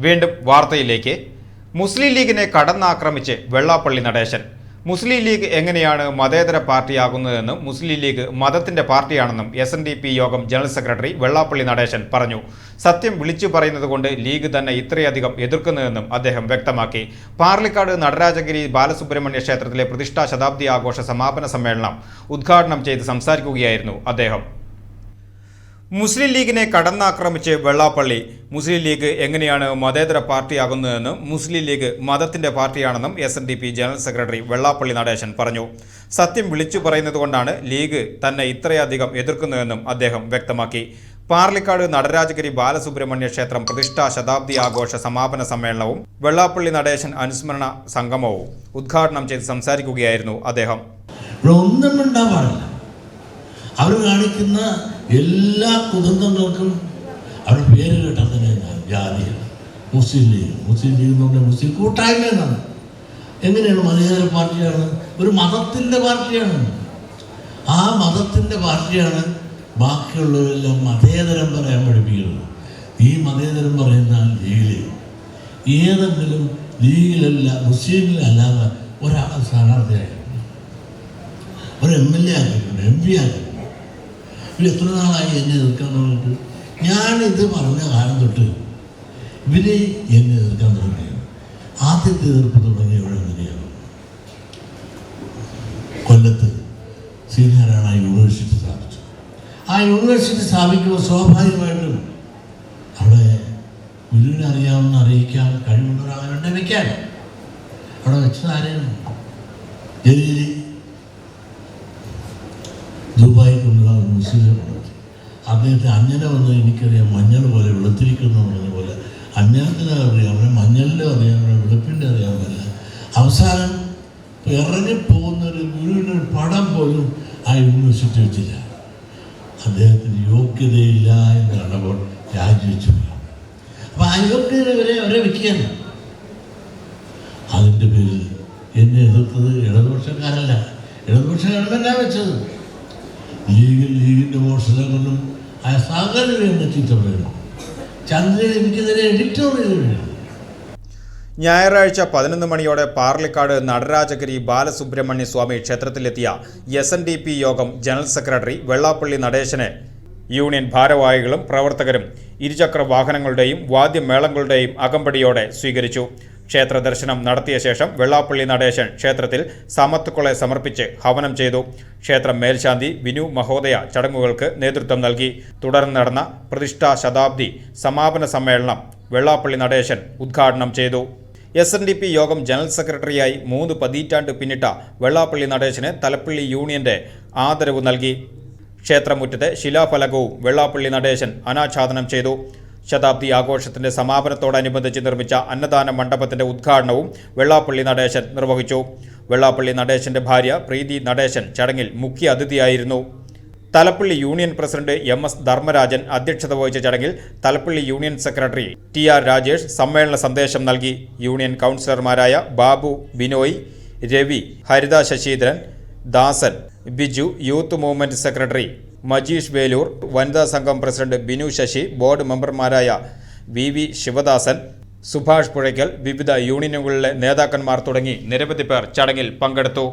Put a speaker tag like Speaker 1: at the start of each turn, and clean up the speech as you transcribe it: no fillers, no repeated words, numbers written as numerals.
Speaker 1: വീണ്ടും വാർത്തയിലേക്ക്. മുസ്ലിം ലീഗിനെ കടന്നാക്രമിച്ച് വെള്ളാപ്പള്ളി നടേശൻ. മുസ്ലിം ലീഗ് എങ്ങനെയാണ് മതേതര പാർട്ടിയാകുന്നതെന്നും മുസ്ലിം ലീഗ് മതത്തിന്റെ പാർട്ടിയാണെന്നും SNDP യോഗം ജനറൽ സെക്രട്ടറി വെള്ളാപ്പള്ളി നടേശൻ പറഞ്ഞു. സത്യം വിളിച്ചു പറയുന്നതുകൊണ്ട് ലീഗ് തന്നെ ഇത്രയധികം എതിർക്കുന്നതെന്നും അദ്ദേഹം വ്യക്തമാക്കി. പാർലിക്കാട് നടരാജഗിരി ബാലസുബ്രഹ്മണ്യ ക്ഷേത്രത്തിലെ പ്രതിഷ്ഠാ ശതാബ്ദി ആഘോഷ സമാപന സമ്മേളനം ഉദ്ഘാടനം ചെയ്ത് സംസാരിക്കുകയായിരുന്നു അദ്ദേഹം. മുസ്ലിം ലീഗിനെ കടന്നാക്രമിച്ച് വെള്ളാപ്പള്ളി. മുസ്ലിം ലീഗ് എങ്ങനെയാണ് മതേതര പാർട്ടിയാകുന്നതെന്നും മുസ്ലിം ലീഗ് മതത്തിന്റെ പാർട്ടിയാണെന്നും SNDP general secretary Vellappally Natesan പറഞ്ഞു. സത്യം വിളിച്ചു പറയുന്നതുകൊണ്ടാണ് ലീഗ് തന്നെ ഇത്രയധികം എതിർക്കുന്നതെന്നും അദ്ദേഹം വ്യക്തമാക്കി. പാർലിക്കാട് നടരാജഗിരി ബാലസുബ്രഹ്മണ്യ ക്ഷേത്രം പ്രതിഷ്ഠാ ശതാബ്ദി ആഘോഷ സമാപന സമ്മേളനവും വെള്ളാപ്പള്ളി നടേശൻ അനുസ്മരണ സംഗമവും ഉദ്ഘാടനം ചെയ്ത് സംസാരിക്കുകയായിരുന്നു അദ്ദേഹം.
Speaker 2: അവർ കാണിക്കുന്ന എല്ലാ കുതന്ത്രങ്ങൾക്കും അവരുടെ പേര് കേട്ടാൽ തന്നെ ജാതിയാണ്. മുസ്ലിം ലീഗ് എന്ന് പറഞ്ഞാൽ മുസ്ലിം കൂട്ടായ്മ എന്നാണ്. എങ്ങനെയാണ് മതേതര പാർട്ടിയാണ്? ഒരു മതത്തിൻ്റെ പാർട്ടിയാണ്. ആ മതത്തിൻ്റെ പാർട്ടിയാണ് ബാക്കിയുള്ളവരെല്ലാം മതേതരം പറയാൻ പഠിപ്പിക്കുന്നത്. ഈ മതേതരം പറയുന്ന ലീഗിൽ ഏതെങ്കിലും ലീഗിലല്ല മുസ്ലിമിലല്ലാതെ ഒരാളെ സ്ഥാനാർത്ഥിയായിട്ടുണ്ട്, ഒരു MLA ആക്കിയിട്ടുണ്ട്, MP ആക്കിയിട്ടുണ്ട്. എത്ര നാളായി എന്നെ എതിർക്കാൻ തുടങ്ങിയിട്ട്? ഞാനിത് പറഞ്ഞ കാലം തൊട്ട് ഇവരെ എന്നെ എതിർക്കാൻ തുടങ്ങിയത്. ആദ്യത്തെ എതിർപ്പ് തുടങ്ങിയവിടെ എങ്ങനെയാണ്? കൊല്ലത്ത് ശ്രീനാരായണ യൂണിവേഴ്സിറ്റി സ്ഥാപിച്ചു. ആ യൂണിവേഴ്സിറ്റി സ്ഥാപിക്കുമ്പോൾ സ്വാഭാവികമായിട്ടും അവിടെ ഗുരുവിനെ അറിയിക്കാൻ കഴിവുള്ള ഒരാളെ വയ്ക്കാൻ അവിടെ വെച്ചത് ആരെയാണ്? ഡൽഹിയിൽ ദുബായി കൊണ്ടുള്ള മുസ്ലിം അദ്ദേഹത്തെ അഞ്ഞന വന്ന് എനിക്കറിയാം, മഞ്ഞൾ പോലെ വെളുത്തിരിക്കുന്നു പറഞ്ഞ പോലെ അഞ്ഞനത്തിന് അറിയാം, അവനെ മഞ്ഞളിൻ്റെ അറിയാം, അവനെ വെളുപ്പിൻ്റെ അറിയാമല്ല. അവസാനം ഇറങ്ങിപ്പോകുന്നൊരു ഗുരുവിൻ്റെ പടം പോലും ആ യൂണിവേഴ്സിറ്റി വെച്ചില്ല. അദ്ദേഹത്തിന് യോഗ്യതയില്ല എന്ന് കണ്ടപ്പോൾ രാജിവെച്ചു. അപ്പം ആ യോഗ്യത അവരെ വയ്ക്കുകയാണ്. അതിൻ്റെ പേരിൽ എന്നെ എതിർത്തത് ഇടതുപക്ഷക്കാരല്ല, ഇടതുപക്ഷ ഗവൺമെൻറ്റാണ് വെച്ചത്. ലീഗിൻ്റെ മോഷണം കൊണ്ടും ആ സകലം എന്നെ ചീത്ത പറയുന്നു. ചന്ദ്രൻ എനിക്കെതിരെ എഡിറ്റോറിയൽ എഴുതി.
Speaker 1: ഞായറാഴ്ച 11 മണിയോടെ പാർലിക്കാട് നടരാജഗിരി ബാലസുബ്രഹ്മണ്യ സ്വാമി ക്ഷേത്രത്തിലെത്തിയ SNDP യോഗം ജനറൽ സെക്രട്ടറി വെള്ളാപ്പള്ളി നടേശനെ യൂണിയൻ ഭാരവാഹികളും പ്രവർത്തകരും ഇരുചക്ര വാഹനങ്ങളുടെയും വാദ്യമേളങ്ങളുടെയും അകമ്പടിയോടെ സ്വീകരിച്ചു. ക്ഷേത്ര ദർശനം നടത്തിയ ശേഷം വെള്ളാപ്പള്ളി നടേശൻ ക്ഷേത്രത്തിൽ സമത്വക്കുളെ സമർപ്പിച്ച് ഹവനം ചെയ്തു. ക്ഷേത്രം മേൽശാന്തി വിനു മഹോദയ ചടങ്ങുകൾക്ക് നേതൃത്വം നൽകി. തുടർന്ന് നടന്ന പ്രതിഷ്ഠാ ശതാബ്ദി സമാപന സമ്മേളനം വെള്ളാപ്പള്ളി നടേശൻ ഉദ്ഘാടനം ചെയ്തു. SNDP യോഗം ജനറൽ സെക്രട്ടറിയായി 3 പതിറ്റാണ്ട് പിന്നിട്ട വെള്ളാപ്പള്ളി നടേശന് തലപ്പള്ളി യൂണിയന്റെ ആദരവ് നൽകി. ക്ഷേത്രമുറ്റത്തെ ശിലാഫലകവും വെള്ളാപ്പള്ളി നടേശൻ അനാച്ഛാദനം ചെയ്തു. ശതാബ്ദി ആഘോഷത്തിന്റെ സമാപനത്തോടനുബന്ധിച്ച് നിർമ്മിച്ച അന്നദാന മണ്ഡപത്തിന്റെ ഉദ്ഘാടനവും വെള്ളാപ്പള്ളി നടേശൻ നിർവഹിച്ചു. വെള്ളാപ്പള്ളി നടേശന്റെ ഭാര്യ പ്രീതി നടേശൻ ചടങ്ങിൽ മുഖ്യ അതിഥിയായിരുന്നു. Thalappilly union president MS Dharmarajan അധ്യക്ഷത വഹിച്ച ചടങ്ങിൽ Thalappilly union secretary TR Rajesh സമ്മേളന സന്ദേശം നൽകി. യൂണിയൻ കൗൺസിലർമാരായ Babu, Binoy, Ravi, Haritha Sasheendran, Dasan, Biju, youth movement secretary Majeesh Velur, വനിതാ സംഘം പ്രസിഡന്റ് ബിനു ശശി, ബോർഡ് മെമ്പർമാരായ VV ശിവദാസൻ, സുഭാഷ് പുഴയ്ക്കൽ, വിവിധ യൂണിയനുകളിലെ നേതാക്കന്മാർ തുടങ്ങി നിരവധി പേർ ചടങ്ങിൽ പങ്കെടുത്തു.